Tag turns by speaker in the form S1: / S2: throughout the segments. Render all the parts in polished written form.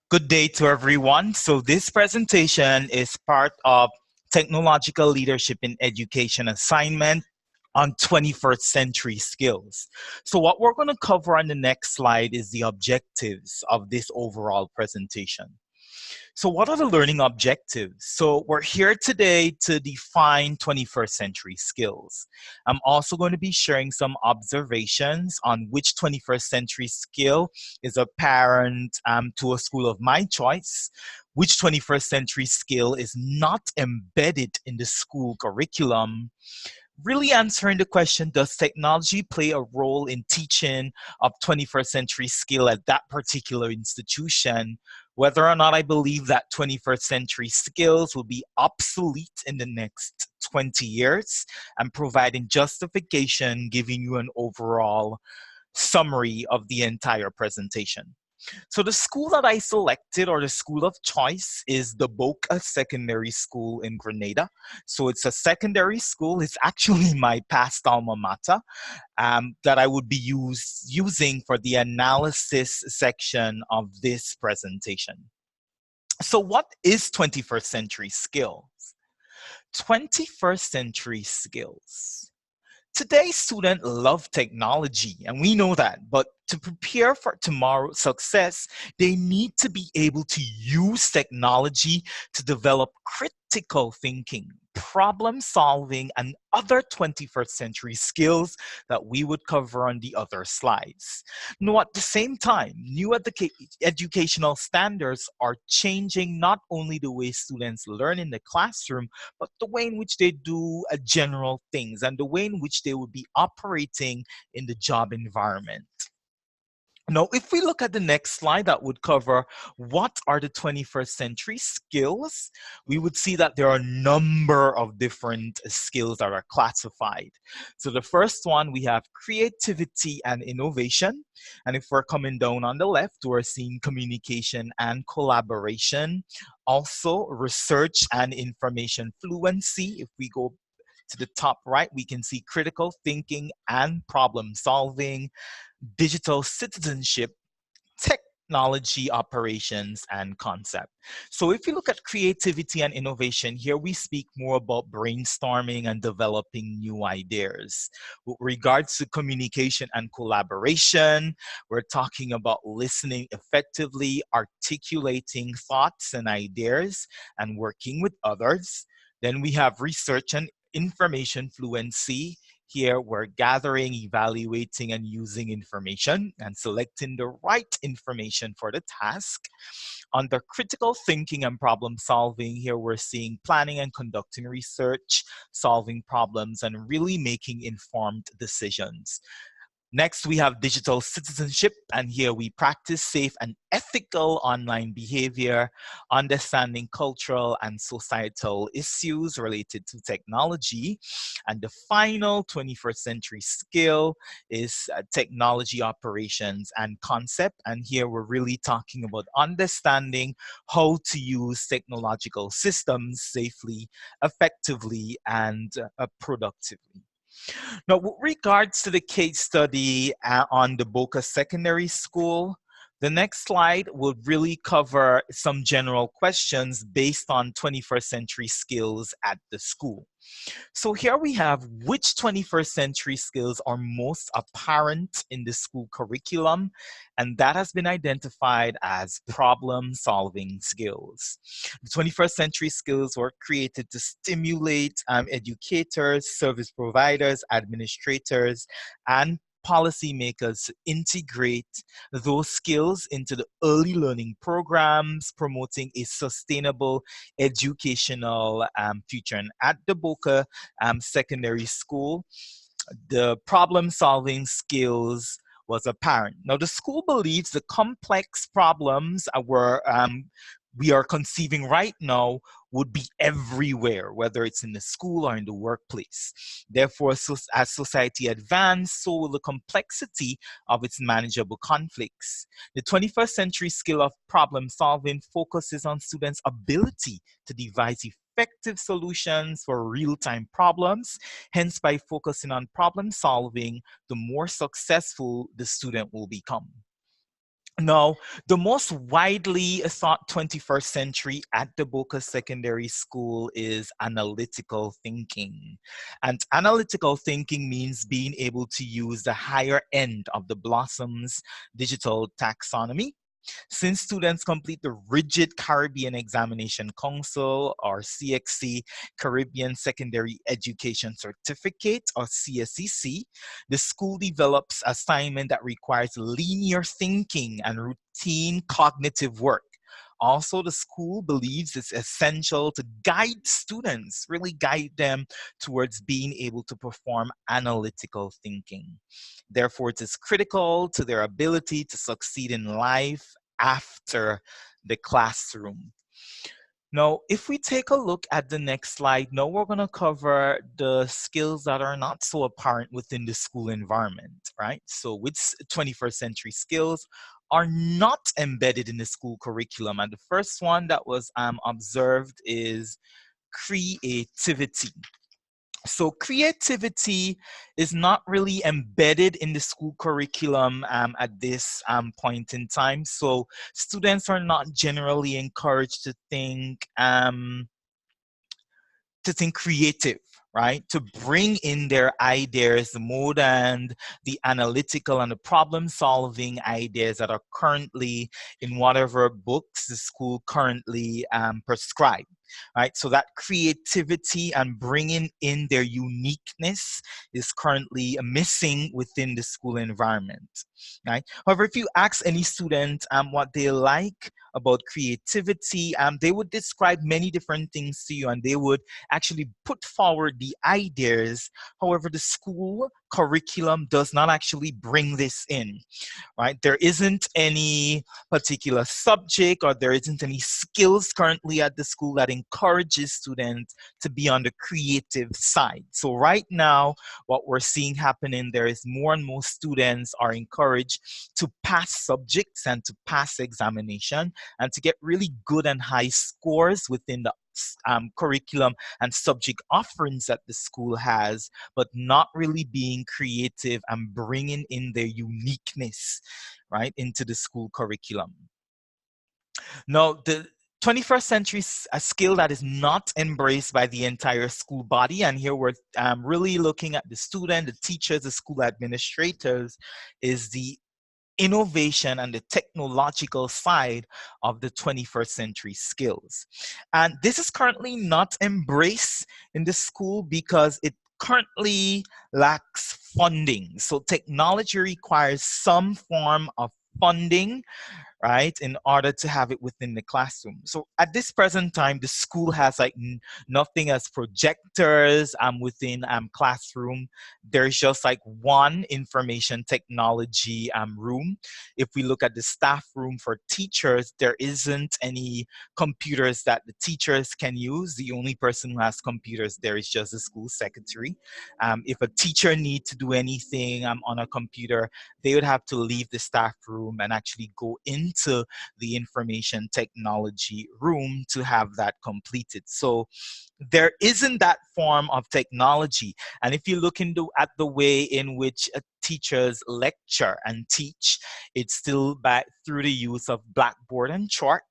S1: Good day to everyone. So this presentation is part of Technological Leadership in Education assignment on 21st century skills. So what we're going to cover on the next slide is the objectives of this overall presentation. So what are the learning objectives? So we're here today to define 21st century skills. I'm also going to be sharing some observations on which 21st century skill is apparent to a school of my choice, which 21st century skill is not embedded in the school curriculum, really answering the question, does technology play a role in teaching of 21st century skill at that particular institution? Whether or not I believe that 21st century skills will be obsolete in the next 20 years, and providing justification, giving you an overall summary of the entire presentation. So the school that I selected, or the school of choice, is the Boca Secondary School in Grenada. So it's a secondary school. It's actually my past alma mater that I would be using for the analysis section of this presentation. So what is 21st century skills? 21st century skills. Today's students love technology, and we know that, but to prepare for tomorrow's success, they need to be able to use technology to develop critical thinking, problem solving, and other 21st century skills that we would cover on the other slides. Now, at the same time, new educational standards are changing not only the way students learn in the classroom, but the way in which they do general things and the way in which they would be operating in the job environment. Now, if we look at the next slide that would cover what are the 21st century skills, we would see that there are a number of different skills that are classified. So the first one, we have creativity and innovation. And if we're coming down on the left, we're seeing communication and collaboration. Also, research and information fluency. If we go to the top right, we can see critical thinking and problem solving, digital citizenship, technology operations, and concept. So if you look at creativity and innovation, here we speak more about brainstorming and developing new ideas. With regards to communication and collaboration, we're talking about listening effectively, articulating thoughts and ideas, and working with others. Then we have research and information fluency. Here, we're gathering, evaluating, and using information and selecting the right information for the task. Under critical thinking and problem solving, here we're seeing planning and conducting research, solving problems, and really making informed decisions. Next, we have digital citizenship, and here we practice safe and ethical online behavior, understanding cultural and societal issues related to technology. And the final 21st century skill is technology operations and concept. And here we're really talking about understanding how to use technological systems safely, effectively, and productively. Now, with regards to the case study on the Boca Secondary School, the next slide will really cover some general questions based on 21st century skills at the school. So here we have which 21st century skills are most apparent in the school curriculum, and that has been identified as problem-solving skills. The 21st century skills were created to stimulate educators, service providers, administrators, and policymakers to integrate those skills into the early learning programs, promoting a sustainable educational future. And at the Boca Secondary School, the problem-solving skills was apparent. Now, the school believes the complex problems we are conceiving right now would be everywhere, whether it's in the school or in the workplace. Therefore, as society advances, so will the complexity of its manageable conflicts. The 21st century skill of problem solving focuses on students' ability to devise effective solutions for real-time problems. Hence, by focusing on problem solving, the more successful the student will become. Now, the most widely thought 21st century at the Boca Secondary School is analytical thinking. And analytical thinking means being able to use the higher end of the Blossom's digital taxonomy. Since students complete the rigid Caribbean Examination Council or CXC Caribbean Secondary Education Certificate or CSEC, the school develops assignment that requires linear thinking and routine cognitive work. Also, the school believes it's essential to guide students, really guide them towards being able to perform analytical thinking. Therefore, it is critical to their ability to succeed in life after the classroom. Now, if we take a look at the next slide, now we're going to cover the skills that are not so apparent within the school environment, right? So, which 21st century skills are not embedded in the school curriculum? And the first one that was observed is creativity. So creativity is not really embedded in the school curriculum at this point in time. So students are not generally encouraged to think creative, right? To bring in their ideas more than the analytical and the problem solving ideas that are currently in whatever books the school currently prescribe. Right, so that creativity and bringing in their uniqueness is currently missing within the school environment. Right. However, if you ask any student what they like about creativity, they would describe many different things to you, and they would actually put forward the ideas. However, the school curriculum does not actually bring this in, right? There isn't any particular subject or there isn't any skills currently at the school that encourages students to be on the creative side. So right now, what we're seeing happening there is more and more students are encouraged to pass subjects and to pass examination and to get really good and high scores within the curriculum and subject offerings that the school has, but not really being creative and bringing in their uniqueness, right, into the school curriculum. Now, the 21st century a skill that is not embraced by the entire school body, and here we're really looking at the student, the teachers, the school administrators, is the innovation and the technological side of the 21st century skills. And this is currently not embraced in the school because it currently lacks funding. So technology requires some form of funding, right, in order to have it within the classroom. So at this present time, the school has like nothing as projectors within classroom. There's just like one information technology room. If we look at the staff room for teachers, there isn't any computers that the teachers can use. The only person who has computers there is just the school secretary. If a teacher needs to do anything on a computer, they would have to leave the staff room and actually go into the information technology room to have that completed. So there isn't that form of technology. And if you look at the way in which teachers lecture and teach, it's still by through the use of blackboard and chalk.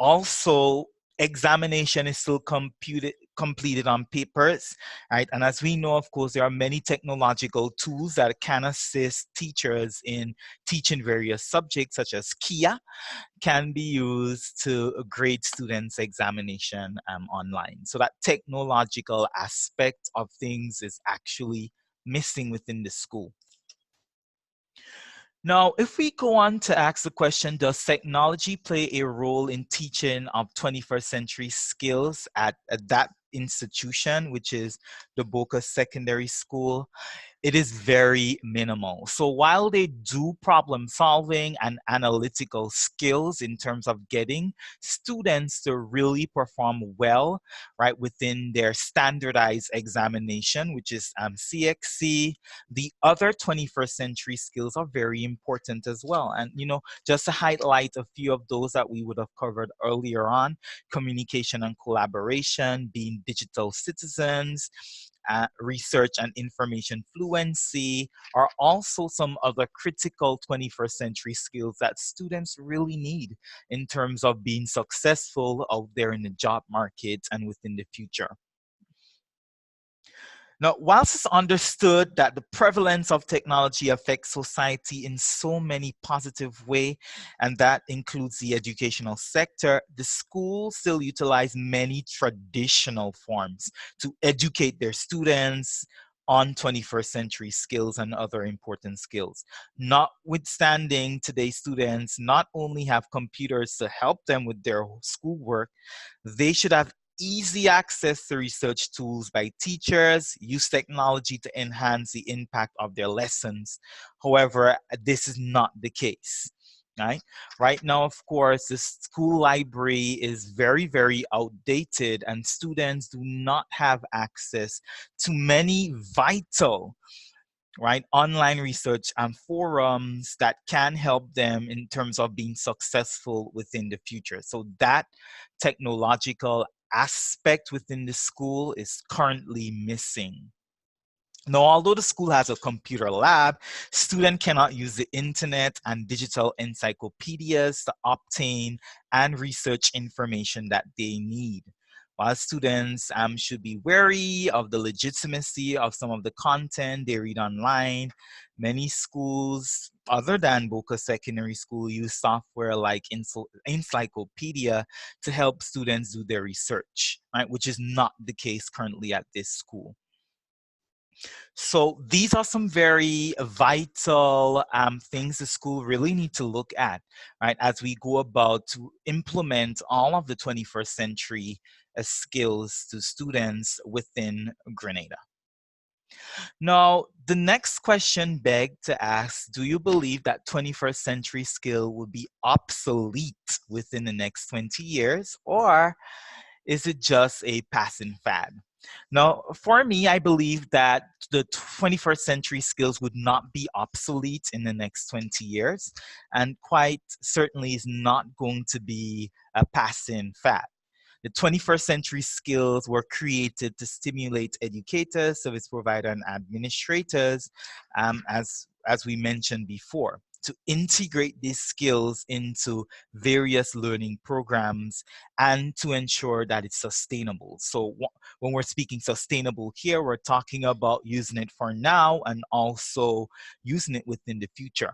S1: Also, examination is still completed on papers, right? And as we know, of course, there are many technological tools that can assist teachers in teaching various subjects, such as Kia, can be used to grade students' examination online. So that technological aspect of things is actually missing within the school. Now, if we go on to ask the question, does technology play a role in teaching of 21st century skills at that institution, which is the Boca Secondary School? It is very minimal. So while they do problem solving and analytical skills in terms of getting students to really perform well, right, within their standardized examination, which is CXC, the other 21st century skills are very important as well. And, just to highlight a few of those that we would have covered earlier on: communication and collaboration, being digital citizens, research and information fluency are also some other critical 21st century skills that students really need in terms of being successful out there in the job market and within the future. Now, whilst it's understood that the prevalence of technology affects society in so many positive ways, and that includes the educational sector, the schools still utilize many traditional forms to educate their students on 21st century skills and other important skills. Notwithstanding, today's students not only have computers to help them with their schoolwork, they should have easy access to research tools by teachers, use technology to enhance the impact of their lessons. However, this is not the case. Right? Right now, of course, the school library is very, very outdated, and students do not have access to many vital, right, online research and forums that can help them in terms of being successful within the future. So that technological aspect within the school is currently missing. Now, although the school has a computer lab, students cannot use the internet and digital encyclopedias to obtain and research information that they need. While students should be wary of the legitimacy of some of the content they read online, many schools, other than Boca Secondary School, use software like Encyclopedia to help students do their research, right? Which is not the case currently at this school. So these are some very vital things the school really need to look at, right, as we go about to implement all of the 21st century skills to students within Grenada. Now, the next question begged to ask, do you believe that 21st century skill will be obsolete within the next 20 years, or is it just a passing fad? Now, for me, I believe that the 21st century skills would not be obsolete in the next 20 years, and quite certainly is not going to be a passing fad. The 21st century skills were created to stimulate educators, service providers, and administrators, as we mentioned before, to integrate these skills into various learning programs and to ensure that it's sustainable. So when we're speaking sustainable here, we're talking about using it for now and also using it within the future.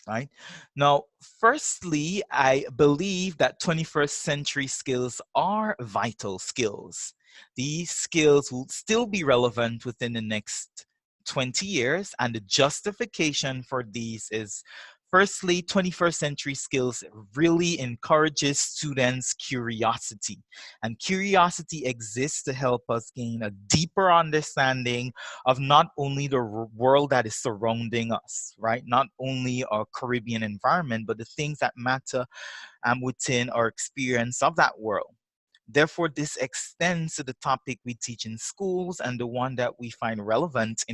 S1: Right? Now, firstly, I believe that 21st century skills are vital skills. These skills will still be relevant within the next 20 years, and the justification for these is, firstly, 21st century skills really encourages students' curiosity. And curiosity exists to help us gain a deeper understanding of not only the world that is surrounding us, right? Not only our Caribbean environment, but the things that matter within our experience of that world. Therefore, this extends to the topic we teach in schools and the one that we find relevant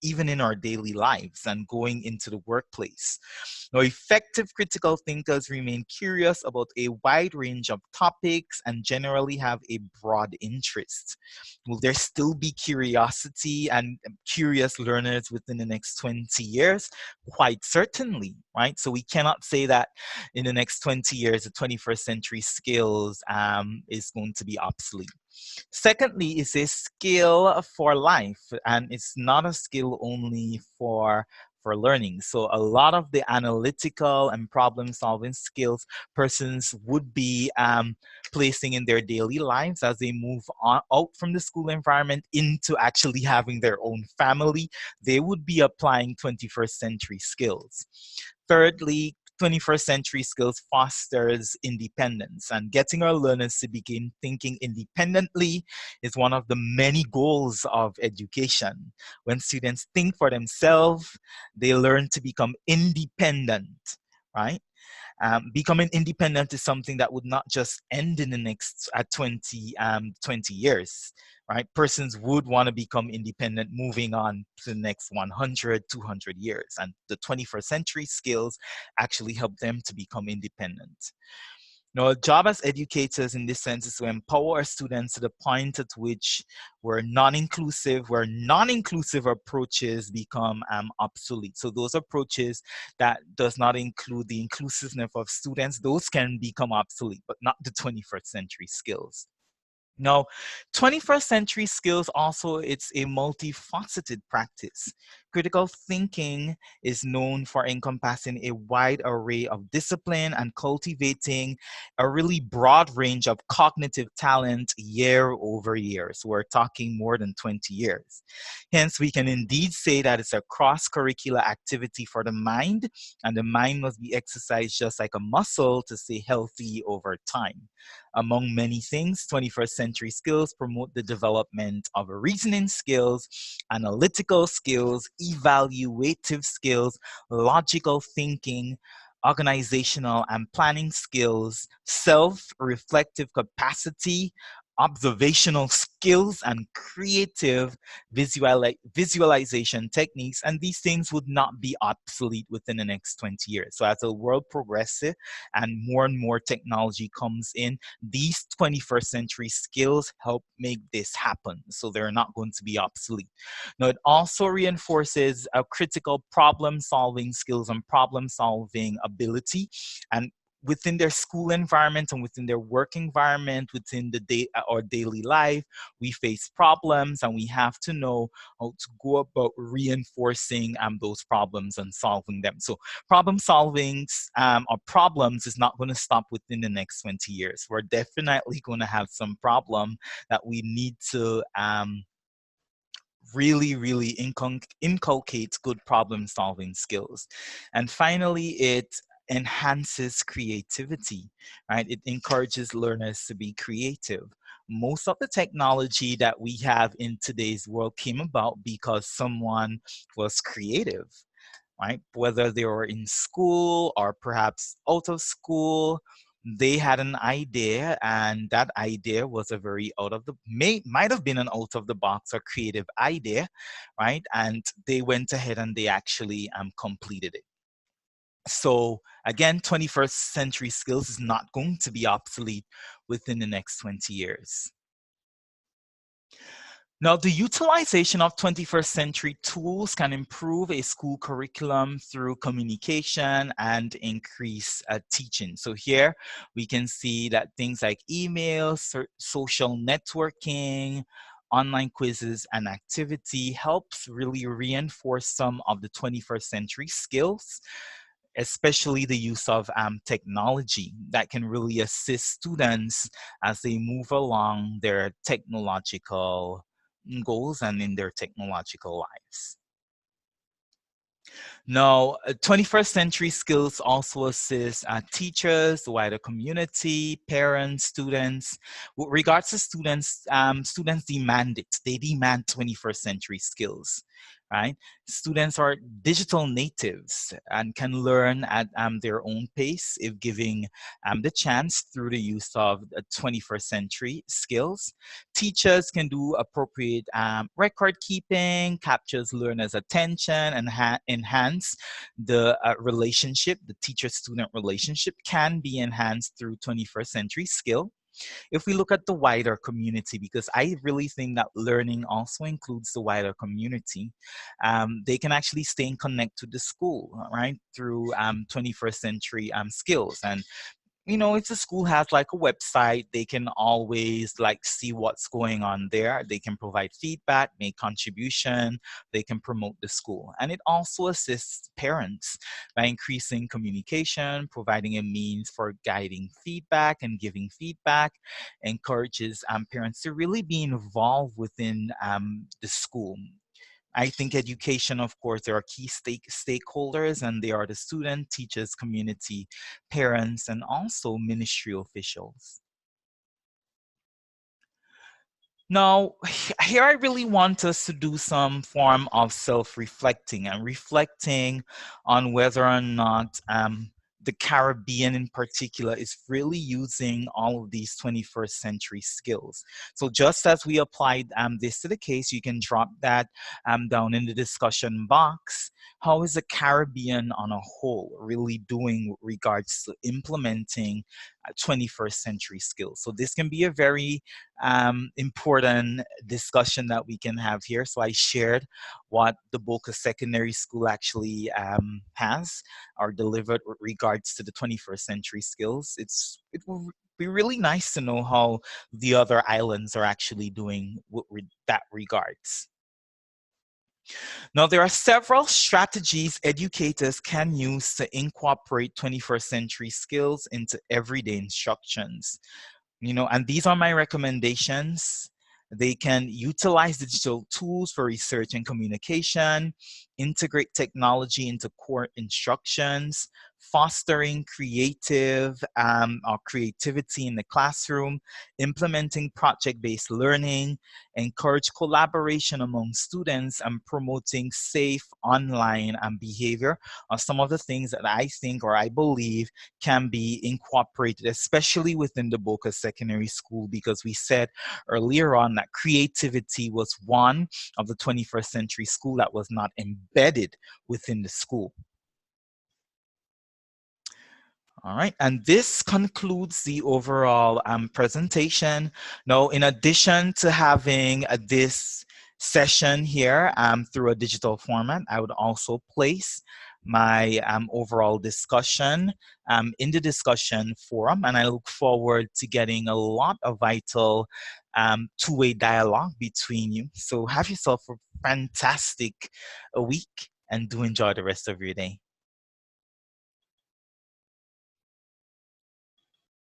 S1: even in our daily lives and going into the workplace. Now, effective critical thinkers remain curious about a wide range of topics and generally have a broad interest. Will there still be curiosity and curious learners within the next 20 years? Quite certainly, right? So we cannot say that in the next 20 years, the 21st century skills is going to be obsolete. Secondly, is a skill for life, and it's not a skill only for learning. So a lot of the analytical and problem solving skills persons would be placing in their daily lives as they move on out from the school environment into actually having their own family, they would be applying 21st century skills. Thirdly, 21st century skills fosters independence, and getting our learners to begin thinking independently is one of the many goals of education. When students think for themselves, they learn to become independent, right? Becoming independent is something that would not just end in the next 20 years, right? Persons would want to become independent moving on to the next 100, 200 years. And the 21st century skills actually help them to become independent. Now, our job as educators in this sense is to empower our students to the point at which where non-inclusive approaches become obsolete. So those approaches that does not include the inclusiveness of students, those can become obsolete, but not the 21st century skills. Now, 21st century skills also, it's a multifaceted practice. Critical thinking is known for encompassing a wide array of discipline and cultivating a really broad range of cognitive talent year over year. So we're talking more than 20 years. Hence, we can indeed say that it's a cross-curricular activity for the mind, and the mind must be exercised just like a muscle to stay healthy over time. Among many things, 21st century skills promote the development of reasoning skills, analytical skills, evaluative skills, logical thinking, organizational and planning skills, self reflective capacity, observational skills, and creative visualization techniques. And these things would not be obsolete within the next 20 years. So, as the world progresses and more technology comes in, these 21st century skills help make this happen. So, they're not going to be obsolete. Now, it also reinforces a critical problem solving skills and problem solving ability. And within their school environment and within their work environment, within the day or daily life, we face problems and we have to know how to go about reinforcing those problems and solving them. So problem solving or problems is not going to stop within the next 20 years. We're definitely going to have some problem that we need to really inculcates good problem solving skills. And finally, it enhances creativity, right? It encourages learners to be creative. Most of the technology that we have in today's world came about because someone was creative, right? Whether they were in school or perhaps out of school, they had an idea, and that idea was a very might have been an out of the box or creative idea, right? And they went ahead and they actually completed it. So again, 21st century skills is not going to be obsolete within the next 20 years. Now, the utilization of 21st century tools can improve a school curriculum through communication and increase teaching. So here we can see that things like email, social networking, online quizzes and activity helps really reinforce some of the 21st century skills, especially the use of technology that can really assist students as they move along their technological goals and in their technological lives. Now, 21st century skills also assist teachers, the wider community, parents, students. With regards to students, students demand it. They demand 21st century skills, right? Students are digital natives and can learn at their own pace if giving the chance through the use of 21st century skills. Teachers can do appropriate record keeping, captures learners' attention, and enhance the relationship. The teacher-student relationship can be enhanced through 21st century skill. If we look at the wider community, because I really think that learning also includes the wider community, they can actually stay in connect to the school, right, through 21st century skills. And if the school has like a website, they can always like see what's going on there. They can provide feedback, make contribution, they can promote the school. And it also assists parents by increasing communication, providing a means for guiding feedback and giving feedback, encourages parents to really be involved within the school. I think education, of course, there are key stakeholders, and they are the student, teachers, community, parents, and also ministry officials. Now, here I really want us to do some form of self-reflecting and reflecting on whether or not the Caribbean in particular is really using all of these 21st century skills. So just as we applied this to the case, you can drop that down in the discussion box. How is the Caribbean on a whole really doing with regards to implementing 21st century skills. So this can be a very important discussion that we can have here. So I shared what the Boca Secondary School actually has or delivered with regards to the 21st century skills. It will be really nice to know how the other islands are actually doing with that regards. Now, there are several strategies educators can use to incorporate 21st century skills into everyday instructions. And these are my recommendations. They can utilize digital tools for research and communication, integrate technology into core instructions, fostering creative or creativity in the classroom, implementing project-based learning, encourage collaboration among students, and promoting safe online behavior are some of the things that I think or I believe can be incorporated, especially within the Boca Secondary School, because we said earlier on that creativity was one of the 21st century school that was not embedded within the school. All right, and this concludes the overall presentation. Now, in addition to having this session here through a digital format, I would also place my overall discussion in the discussion forum, and I look forward to getting a lot of vital two-way dialogue between you. So have yourself a fantastic week and do enjoy the rest of your day.